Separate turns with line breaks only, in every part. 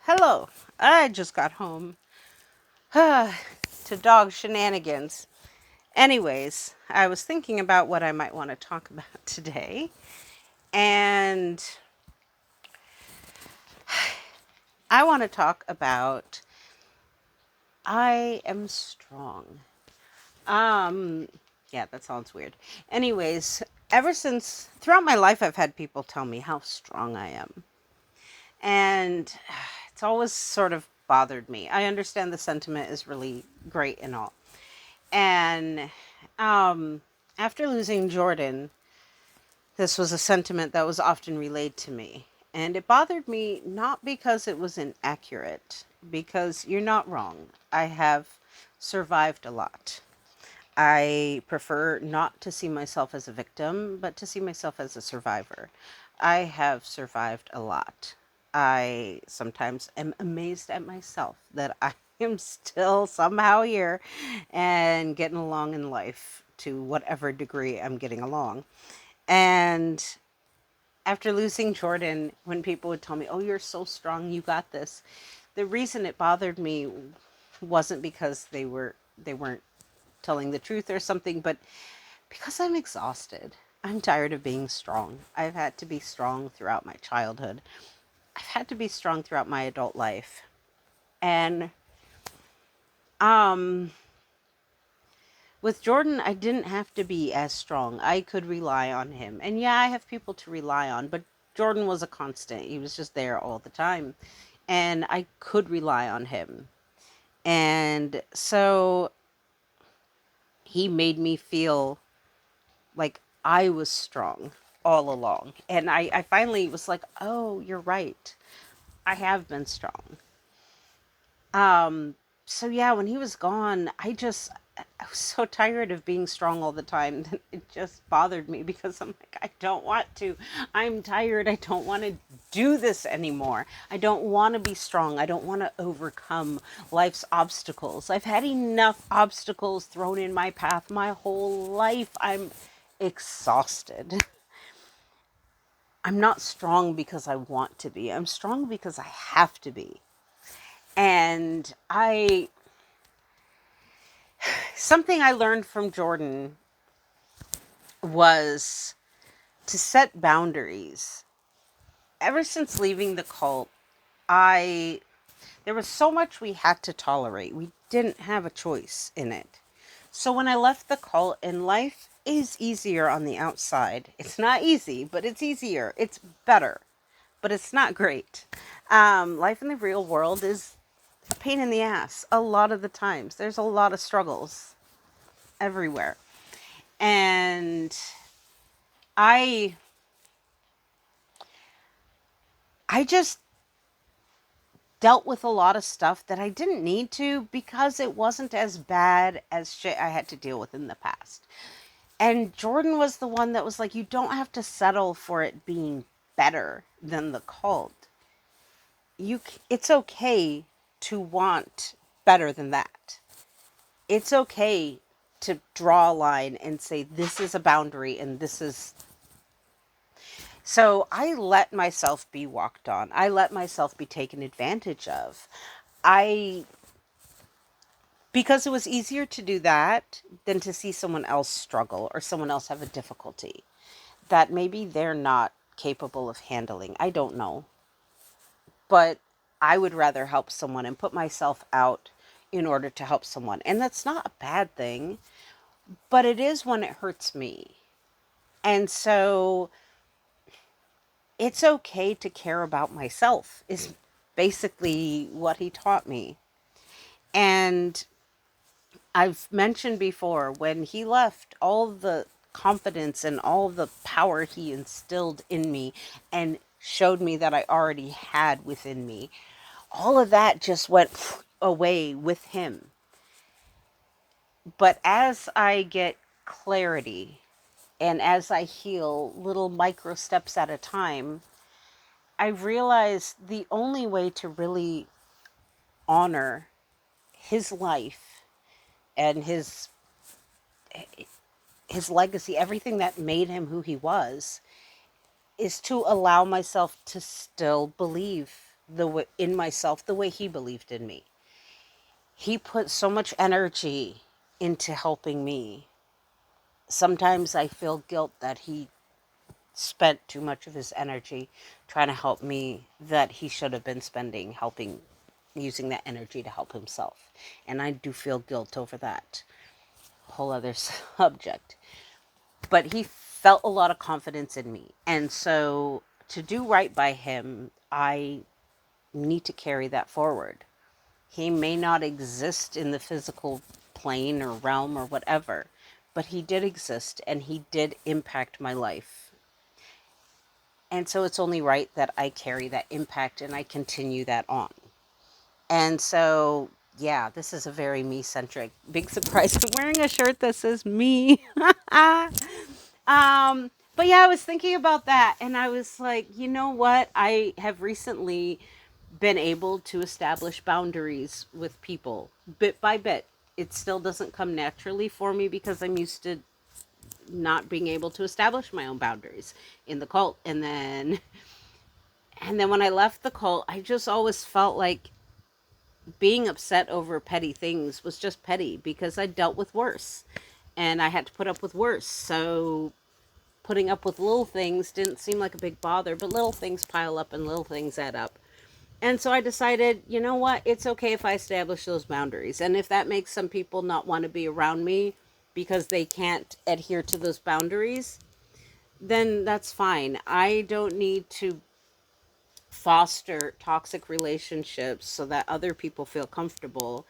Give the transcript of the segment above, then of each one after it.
Hello. I just got home to dog shenanigans. Anyways, I was thinking about what I might want to talk about today, and I want to talk about I am strong. Um, yeah, that sounds weird. Anyways, ever since throughout my life, I've had people tell me how strong I am, and it's always sort of bothered me. I understand the sentiment is really great and all. And um, after losing Jordan, this was a sentiment that was often relayed to me. And it bothered me not because it was inaccurate, because you're not wrong. I have survived a lot. I prefer not to see myself as a victim, but to see myself as a survivor. I have survived a lot. I sometimes am amazed at myself that I am still somehow here and getting along in life to whatever degree I'm getting along. And after losing Jordan, when people would tell me, "Oh, you're so strong, you got this," the reason it bothered me wasn't because they weren't telling the truth or something, but because I'm exhausted. I'm tired of being strong. I've had to be strong throughout my childhood. I've had to be strong throughout my adult life. And um with Jordan, I didn't have to be as strong. I could rely on him. And yeah, I have people to rely on, but Jordan was a constant. He was just there all the time. And I could rely on him. And so he made me feel like I was strong all along. And I finally was like, oh, you're right. I have been strong. Um, so yeah, when he was gone, I was so tired of being strong all the time that it just bothered me because I'm like, I don't want to. I'm tired. I don't want to do this anymore. I don't want to be strong. I don't want to overcome life's obstacles. I've had enough obstacles thrown in my path my whole life. I'm exhausted. I'm not strong because I want to be. I'm strong because I have to be. And I something I learned from Jordan was to set boundaries. Ever since leaving the cult, I there was so much we had to tolerate. We didn't have a choice in it. So when I left the cult, and life is easier on the outside. It's not easy, but it's easier. It's better, but it's not great. Life in the real world is a pain in the ass a lot of the times. There's a lot of struggles everywhere. And I I just dealt with a lot of stuff that I didn't need to because it wasn't as bad as shit I had to deal with in the past. And Jordan was the one that was like, you don't have to settle for it being better than the cult. It's okay to want better than that. It's okay to draw a line and say this is a boundary and this is. So I let myself be walked on. I let myself be taken advantage of. I Because it was easier to do that than to see someone else struggle or someone else have a difficulty that maybe they're not capable of handling. I don't know. But I would rather help someone and put myself out in order to help someone. And that's not a bad thing, but it is when it hurts me. And so it's okay to care about myself, is basically what he taught me. And I've mentioned before, when he left, all the confidence and all the power he instilled in me and showed me that I already had within me, all of that just went away with him. But as I get clarity and as I heal little micro steps at a time, I realize the only way to really honor his life and his legacy, everything that made him who he was, is to allow myself to still believe the way, in myself the way he believed in me. He put so much energy into helping me. Sometimes I feel guilt that he spent too much of his energy trying to help me that he should have been spending helping, using that energy to help himself. And I do feel guilt over that. Whole other subject. But he felt a lot of confidence in me. And so to do right by him, I need to carry that forward. He may not exist in the physical plane or realm or whatever, but he did exist and he did impact my life. And so it's only right that I carry that impact and I continue that on. And so, yeah, this is a very me centric. Big surprise. I'm wearing a shirt that says me. But yeah, I was thinking about that and I was like, you know what? I have recently been able to establish boundaries with people bit by bit. It still doesn't come naturally for me because I'm used to not being able to establish my own boundaries in the cult. And then when I left the cult, I just always felt like being upset over petty things was just petty because I dealt with worse and I had to put up with worse. So putting up with little things didn't seem like a big bother, but little things pile up and little things add up. And so I decided, you know what? It's okay if I establish those boundaries. And if that makes some people not want to be around me because they can't adhere to those boundaries, then that's fine. I don't need to foster toxic relationships so that other people feel comfortable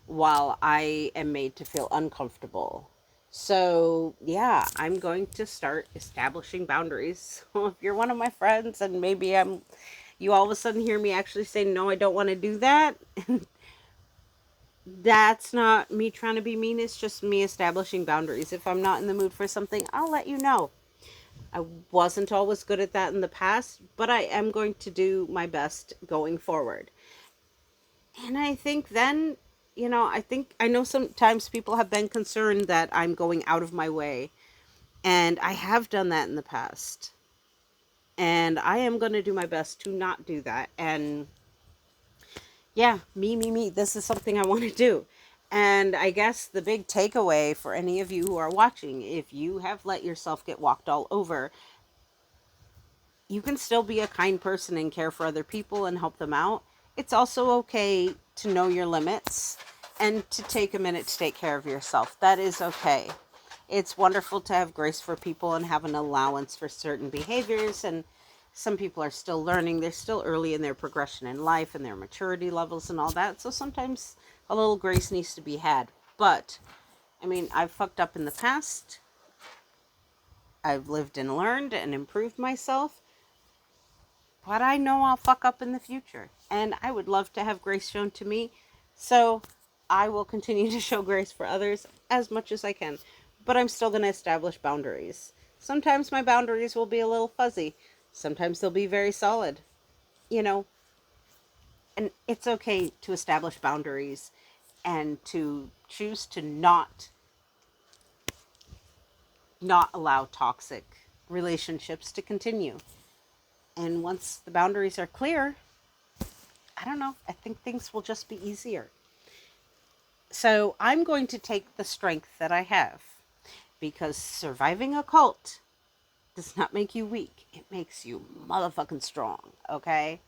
while I am made to feel uncomfortable. So, yeah, I'm going to start establishing boundaries. So, if you're one of my friends and maybe you all of a sudden hear me actually say, no, I don't want to do that, that's not me trying to be mean. It's just me establishing boundaries. If I'm not in the mood for something, I'll let you know. I wasn't always good at that in the past, but I am going to do my best going forward. And I think then, I know sometimes people have been concerned that I'm going out of my way. And I have done that in the past. And I am going to do my best to not do that. And yeah, me. This is something I want to do. And I guess the big takeaway for any of you who are watching, if you have let yourself get walked all over, you can still be a kind person and care for other people and help them out. It's also okay to know your limits and to take a minute to take care of yourself. That is okay. It's wonderful to have grace for people and have an allowance for certain behaviors. And some people are still learning. They're still early in their progression in life and their maturity levels and all that. So sometimes a little grace needs to be had. But, I mean, I've fucked up in the past. I've lived and learned and improved myself. But I know I'll fuck up in the future. And I would love to have grace shown to me. So I will continue to show grace for others as much as I can. But I'm still going to establish boundaries. Sometimes my boundaries will be a little fuzzy. Sometimes they'll be very solid. You know, and it's okay to establish boundaries and to choose to not allow toxic relationships to continue. And once the boundaries are clear, I don't know, I think things will just be easier. So I'm going to take the strength that I have, because surviving a cult does not make you weak. It makes you motherfucking strong, okay?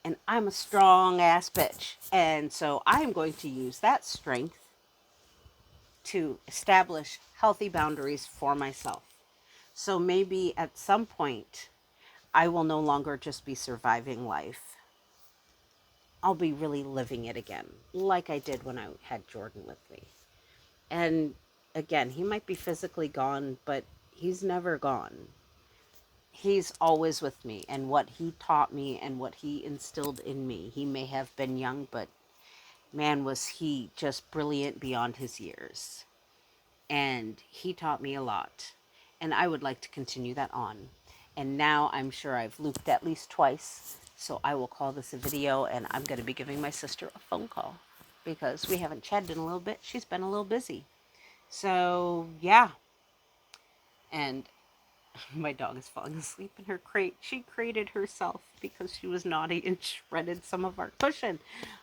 And I'm a strong ass bitch. And so I'm going to use that strength to establish healthy boundaries for myself. So maybe at some point, I will no longer just be surviving life. I'll be really living it again, like I did when I had Jordan with me. And again, he might be physically gone, but he's never gone. He's always with me, and what he taught me and what he instilled in me. He may have been young, but man, was he just brilliant beyond his years. And he taught me a lot. And I would like to continue that on. And now I'm sure I've looped at least twice. So I will call this a video, and I'm going to be giving my sister a phone call because we haven't chatted in a little bit. She's been a little busy. So, yeah. And My dog is falling asleep in her crate. She crated herself because she was naughty and shredded some of our cushion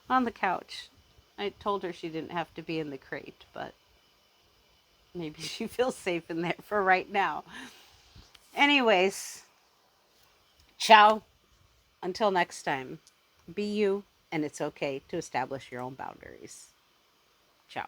on the couch. I told her she didn't have to be in the crate, but maybe she feels safe in there for right now. Anyways, ciao. Until next time, be you, and it's okay to establish your own boundaries. Ciao.